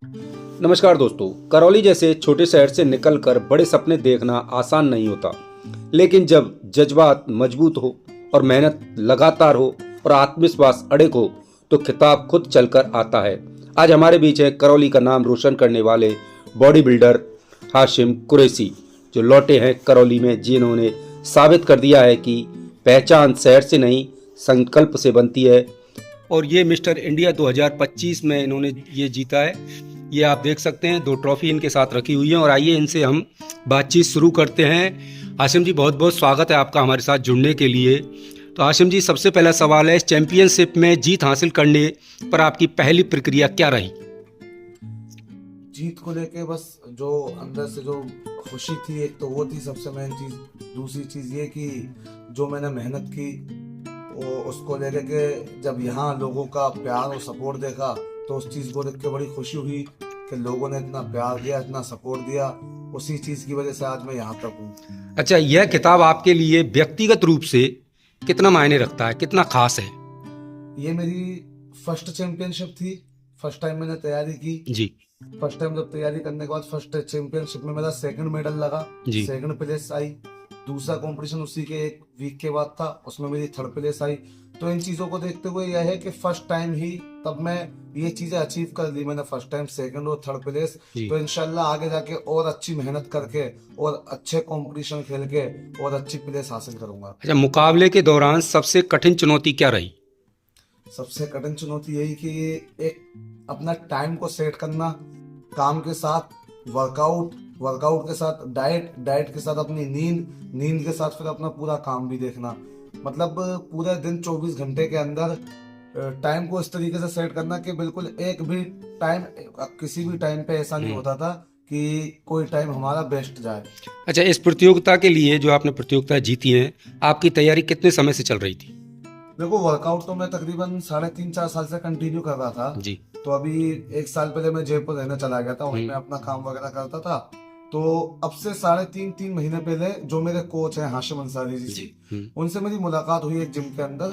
नमस्कार दोस्तों। करौली जैसे छोटे शहर से निकलकर बड़े सपने देखना आसान नहीं होता, लेकिन जब जज्बात मजबूत हो और मेहनत लगातार हो और आत्मविश्वास अड़िग हो तो खिताब खुद चलकर आता है। आज हमारे बीच है करौली का नाम रोशन करने वाले बॉडी बिल्डर हाशिम कुरैशी, जो लौटे हैं करौली में, जिन्होंने साबित कर दिया है कि पहचान शहर से नहीं संकल्प से बनती है। और ये मिस्टर इंडिया 2025 में इन्होंने ये जीता है। ये आप देख सकते हैं, 2 ट्रॉफी इनके साथ रखी हुई हैं और आइए इनसे हम बातचीत शुरू करते हैं। हाशिम जी, बहुत बहुत स्वागत है आपका हमारे साथ जुड़ने के लिए। तो हाशिम जी, सबसे पहला सवाल है, इस चैंपियनशिप में जीत हासिल करने पर आपकी पहली प्रक्रिया क्या रही? जीत को लेके बस जो अंदर से जो खुशी थी, एक तो वो थी सबसे मेन चीज। दूसरी चीज ये कि जो मैंने मेहनत की वो उसको लेके के जब यहाँ लोगों का प्यार और सपोर्ट देखा तो उस चीज को देख के बड़ी खुशी हुई कि लोगों ने इतना प्यार दिया, इतना सपोर्ट दिया। उसी चीज की वजह से आज मैं यहाँ तक हूँ। अच्छा, यह खिताब आपके लिए व्यक्तिगत रूप से कितना मायने रखता है, कितना खास है? ये मेरी फर्स्ट चैंपियनशिप थी। फर्स्ट टाइम मैंने तैयारी की जी फर्स्ट टाइम जब तैयारी करने के बाद फर्स्ट चैंपियनशिप में मेरा सेकंड मेडल लगा, जी। Second place I. दूसरा कंपटीशन उसी के एक वीक के बाद था, उसमें मेरी थर्ड प्लेस आई। तो इन चीजों को देखते हुए यह है कि फर्स्ट टाइम ही तब मैं ये चीजें अचीव कर ली मैंने, फर्स्ट टाइम सेकंड और थर्ड प्लेस। जी। तो इंशाल्लाह आगे जाके और अच्छी मेहनत करके और अच्छे कंपटीशन खेल के और अच्छी प्लेस हासिल करूंगा। अच्छा, मुकाबले के दौरान सबसे कठिन चुनौती क्या रही? सबसे कठिन चुनौती यही कि एक अपना टाइम को सेट करना, काम के साथ वर्कआउट, वर्कआउट के साथ डाइट, डाइट के साथ अपनी नींद, नींद के साथ फिर अपना पूरा काम भी देखना। मतलब पूरे दिन 24 घंटे के अंदर टाइम को इस तरीके से सेट करना कि बिल्कुल एक भी टाइम, किसी भी टाइम पे ऐसा नहीं होता था कि कोई टाइम हमारा बेस्ट जाए। अच्छा, इस प्रतियोगिता के लिए जो आपने प्रतियोगिता जीती है, आपकी तैयारी कितने समय से चल रही थी? देखो, वर्कआउट तो मैं तकरीबन 3.5-4 साल से कंटिन्यू कर रहा था। जी। तो अभी 1 साल पहले मैं जयपुर रहने चला गया था, वहीं मैं अपना काम वगैरह करता था। तो अब से 3.5 महीने पहले जो मेरे कोच हैं हाशिम अंसारी जी, उनसे मेरी मुलाकात हुई एक जिम के अंदर।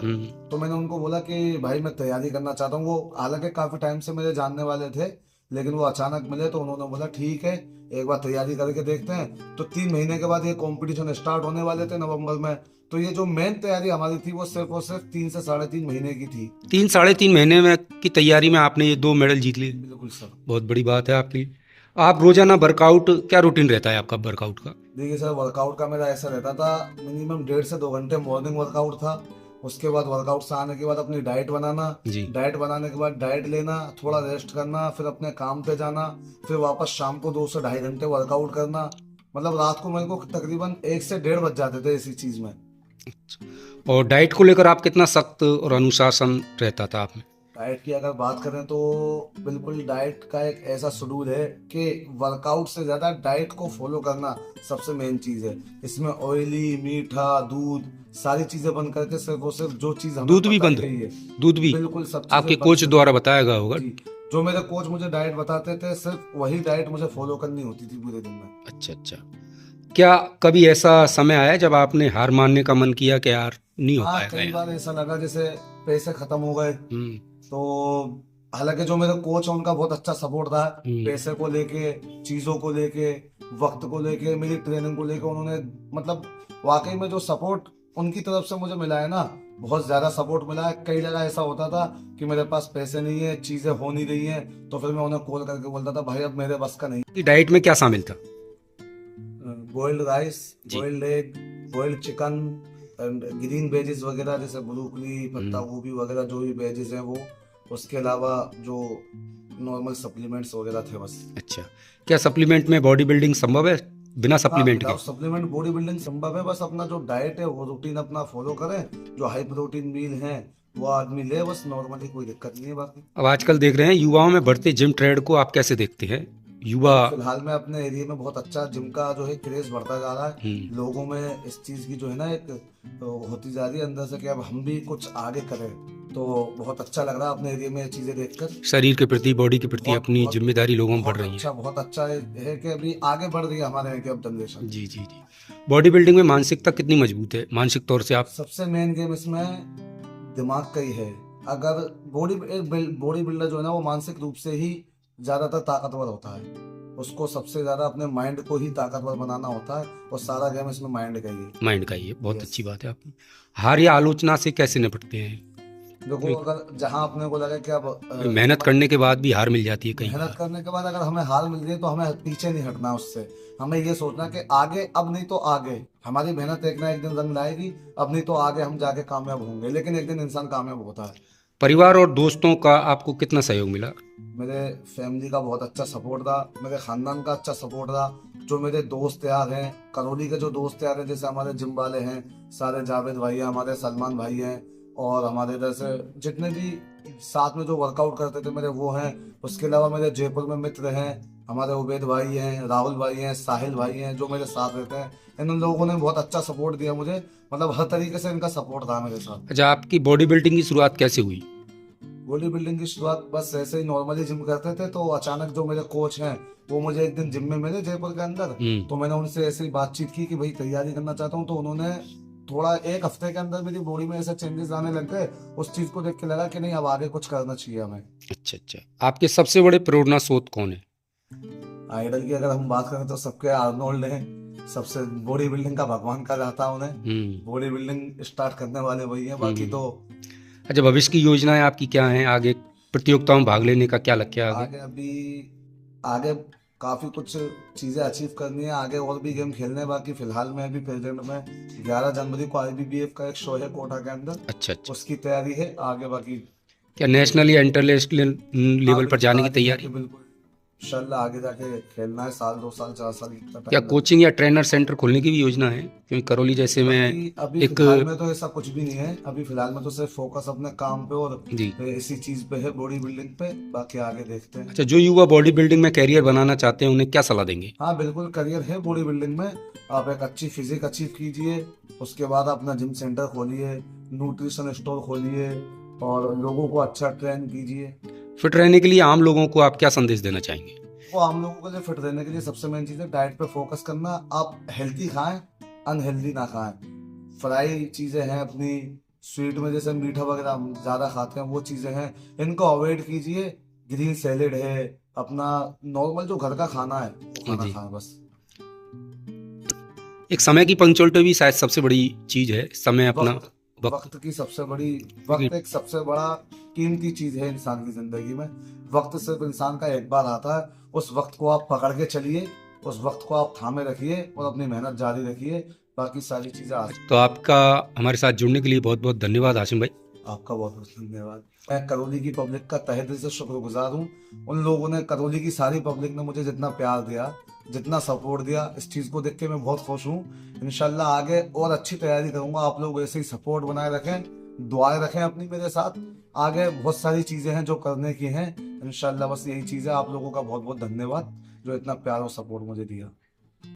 तो मैंने उनको बोला कि भाई मैं तैयारी करना चाहता हूँ। वो हालांकि काफी टाइम से मेरे जानने वाले थे, लेकिन वो अचानक मिले तो उन्होंने बोला ठीक है, एक बार तैयारी करके देखते हैं। तो 3 महीने के बाद ये कंपटीशन स्टार्ट होने वाले थे नवंबर में। तो ये जो मेन तैयारी हमारी थी वो सिर्फ और सिर्फ 3 से 3.5 महीने की थी। 3 साढ़े 3 महीने में की तैयारी में आपने ये 2 मेडल जीत लिए। बिल्कुल सर। बहुत बड़ी बात है आपके लिए। आप रोजाना वर्कआउट, क्या रूटीन रहता है आपका वर्कआउट का? देखिए सर, वर्कआउट का मेरा ऐसा रहता था, मिनिमम 1.5 से 2 घंटे मॉर्निंग वर्कआउट था। उसके बाद वर्कआउट से आने के बाद अपनी डाइट बनाना, जी। डाइट बनाने के बाद डाइट लेना, थोड़ा रेस्ट करना, फिर अपने काम पे जाना, फिर वापस शाम को 2 से ढाई घंटे वर्कआउट करना। मतलब रात को मेरे को तकरीबन 1 से 1.5 बज जाते थे इसी चीज में। और डाइट को लेकर आप कितना सख्त और अनुशासन रहता था आप में? डाइट की अगर बात करें तो बिल्कुल डाइट का एक ऐसा शेड्यूल है कि वर्कआउट से ज्यादा डाइट को फॉलो करना सबसे मेन चीज है। इसमें ऑयली, मीठा, दूध, सारी चीजें बंद करके सिर्फ और सिर्फ जो चीज हमें दूध भी पता बंद? ही है, दूध भी बिल्कुल सब चीजें आपके बंद कोच कर- द्वारा बताया गया होगा? जी, जो मेरे कोच मुझे डाइट बताते थे सिर्फ वही डाइट मुझे फॉलो करनी होती थी पूरे दिन में। अच्छा अच्छा। क्या कभी ऐसा समय आया जब आपने हार मानने का मन किया कि यार नहीं हो हाँ, पाएगा कई यार? बार ऐसा लगा जैसे पैसे खत्म हो गए। हम्म। तो हालांकि जो मेरे कोच है उनका बहुत अच्छा सपोर्ट था, पैसे को लेके, चीजों को लेके, वक्त को लेके, मेरी ट्रेनिंग को लेके। उन्होंने मतलब वाकई में जो सपोर्ट उनकी तरफ से मुझे मिला है ना, बहुत ज्यादा सपोर्ट मिला है। कई जगह ऐसा होता था कि मेरे पास पैसे नहीं है, चीजें हो नहीं रही हैं, तो फिर मैं उन्हें कॉल करके बोलता था भाई अब मेरे बस का नहीं। कि डाइट में क्या शामिल था? बॉइल्ड राइस, जी। Boiled egg, boiled chicken, green veggies वगैरह जैसे ब्रोकली, पत्ता गोभी वगैरह, जो भी वेजेस हैं वो। उसके अलावा जो नॉर्मल सप्लीमेंट्स वगैरह थे बस। अच्छा, क्या सप्लीमेंट में बॉडी बिल्डिंग संभव है बिना सप्लीमेंट के? सप्लीमेंट बॉडी बिल्डिंग संभव है, बस अपना जो डाइट है वो रूटीन अपना फॉलो करें। जो हाई प्रोटीन मील है वो आदमी ले, बस नॉर्मली, कोई दिक्कत नहीं है बाकी। अब आजकल देख रहे हैं युवाओं में बढ़ते जिम ट्रेंड को, आप कैसे देखते हैं? युवा। फिलहाल में अपने एरिया में बहुत अच्छा जिम का जो है क्रेज बढ़ता जा रहा है। लोगों में इस चीज की जो है ना एक होती जा रही है अंदर से कि अब हम भी कुछ आगे करें। तो बहुत अच्छा लग रहा है अपने एरिया में ये चीजें देखकर। शरीर के प्रति, बॉडी के प्रति अपनी बहुत- जिम्मेदारी लोगों में बढ़ रही है। अच्छा, बहुत अच्छा है कि अभी आगे बढ़ रही है हमारे यहाँ की अब जनरेशन। जी जी जी। बॉडी बिल्डिंग में मानसिकता कितनी मजबूत है, मानसिक तौर से आप? सबसे मेन गेम इसमें दिमाग का ही है। अगर बॉडी बिल्डर जो है ना वो मानसिक रूप से ही ज्यादातर ताकतवर होता है। उसको सबसे ज्यादा अपने माइंड को ही ताकतवर बनाना होता है, और सारा गेम इसमें माइंड का ही है। माइंड का ये बहुत Yes. अच्छी बात है आपकी। हार या आलोचना से कैसे निपटते हैं? देखो, अगर जहां अपने को लगे कि अब मेहनत करने के बाद भी हार मिल जाती है कई मेहनत बार। करने के बाद अगर हमें हार मिल रही है तो हमें पीछे नहीं हटना उससे। हमें ये सोचना कि आगे, अब नहीं तो आगे हमारी मेहनत एक ना एक दिन रंग लाएगी। अब नहीं तो आगे हम जाके कामयाब होंगे, लेकिन एक दिन इंसान कामयाब होता है। परिवार और दोस्तों का आपको कितना सहयोग मिला? मेरे फैमिली का बहुत अच्छा सपोर्ट था, मेरे खानदान का अच्छा सपोर्ट था। जो मेरे दोस्त यार हैं, करौली के जो दोस्त यार हैं, जैसे हमारे जिम वाले हैं सारे, जावेद भाई हैं, हमारे सलमान भाई हैं, और हमारे इधर से जितने भी साथ में जो वर्कआउट करते थे मेरे, वो हैं। उसके अलावा मेरे जयपुर में मित्र हैं, हमारे उबैद भाई हैं, राहुल भाई हैं, साहिल भाई हैं, जो मेरे साथ रहते हैं। इन लोगों ने बहुत अच्छा सपोर्ट दिया मुझे, मतलब हर तरीके से इनका सपोर्ट था मेरे साथ। अच्छा, आपकी बॉडी बिल्डिंग की शुरुआत कैसे हुई? बॉडी बिल्डिंग की शुरुआत बस ऐसे ही नॉर्मली जिम करते थे, तो अचानक जो मेरे कोच हैं वो मुझे एक दिन जिम में मिले जयपुर के अंदर। तो मैंने उनसे ऐसे ही बातचीत की कि भाई तैयारी करना चाहता हूँ, तो उन्होंने थोड़ा एक हफ्ते के अंदर मेरी बॉडी में ऐसे चेंजेस आने लग गए। उस चीज को देख के लगा कि नहीं, अब आगे कुछ करना चाहिए हमें। अच्छा अच्छा, आपके सबसे बड़े प्रेरणा स्रोत कौन है? आइडल की अगर हम बात करें तो सबके आर्नोल्ड हैं। सबसे बॉडी बिल्डिंग का भगवान कहा जाता है उन्हें। बॉडी बिल्डिंग स्टार्ट करने वाले वही हैं, बाकी तो अच्छा, भविष्य की योजनाएं आपकी क्या हैं? आगे प्रतियोगिताओं में भाग लेने का क्या लक्ष्य है आगे? आगे काफी कुछ चीजें अचीव करनी है। आगे और भी गेम खेलने हैं। बाकी फिलहाल मैं अभी प्रेजेंट में 11 जनवरी को IBBF का एक शो है कोटा के अंदर, अच्छा अच्छा, उसकी तैयारी है। आगे बाकी क्या नेशनल या इंटरनेशनल लेवल पर जाने की आगे तैयारी? जाके बिल्कुल इंशाल्लाह आगे जाके खेलना है, साल 2 साल 4 साल इतना क्या टाइम कोचिंग या ट्रेनर सेंटर खोलने की भी योजना है? क्योंकि करौली जैसे में अभी एक फिलहाल में तो ऐसा कुछ भी नहीं है। अभी फिलहाल में तो सिर्फ फोकस अपने काम पे और जी। इसी चीज पे है, बॉडी बिल्डिंग पे। बाकी आगे देखते हैं। अच्छा, जो युवा बॉडी बिल्डिंग में कैरियर बनाना चाहते हैं उन्हें क्या सलाह देंगे? हाँ बिल्कुल, करियर है बॉडी बिल्डिंग में। आप एक अच्छी फिजिक अचीव कीजिए, उसके बाद अपना जिम सेंटर खोलिए, न्यूट्रिशन स्टोर खोलिए, और लोगों को अच्छा ट्रेन कीजिए। फिट रहने के लिए आम लोगों को आप क्या संदेश देना चाहेंगे? वो हम लोगों को लिए फिट रहने के लिए सबसे मेन चीज है डाइट पे फोकस करना। आप हेल्थी खाएं, अनहेल्दी ना खाएं। फ्राई चीजें हैं अपनी, स्वीट में जैसे मीठा वगैरह हम ज्यादा खाते हैं, वो चीजें हैं, इनको अवॉइड कीजिए। ग्रीन सैलेड है, अपना नॉर्मल जो घर का खाना है वो खाना जी। खाएं बस। एक समय की पंक्चुअलिटी भी शायद सबसे बड़ी चीज है। समय अपना वक्त की सबसे बड़ी, वक्त एक सबसे बड़ा कीमती चीज है इंसान की जिंदगी में। वक्त सिर्फ इंसान का एक बार आता है। उस वक्त को आप पकड़ के चलिए, उस वक्त को आप थामे रखिए और अपनी मेहनत जारी रखिए। बाकी सारी चीजें तो आपका हमारे साथ जुड़ने के लिए बहुत बहुत धन्यवाद हाशिम भाई। आपका बहुत बहुत धन्यवाद। मैं करौली की पब्लिक का तहे दिल से शुक्रगुजार हूँ। उन लोगों ने, करौली की सारी पब्लिक ने मुझे जितना प्यार दिया, जितना सपोर्ट दिया, इस चीज़ को देख के मैं बहुत खुश हूँ। इंशाल्लाह आगे और अच्छी तैयारी करूँगा। आप लोग ऐसे ही सपोर्ट बनाए रखें, दुआएं रखें अपनी मेरे साथ। आगे बहुत सारी चीज़ें हैं जो करने की हैं इंशाल्लाह। बस यही चीज़ है। आप लोगों का बहुत बहुत धन्यवाद जो इतना प्यार और सपोर्ट मुझे दिया।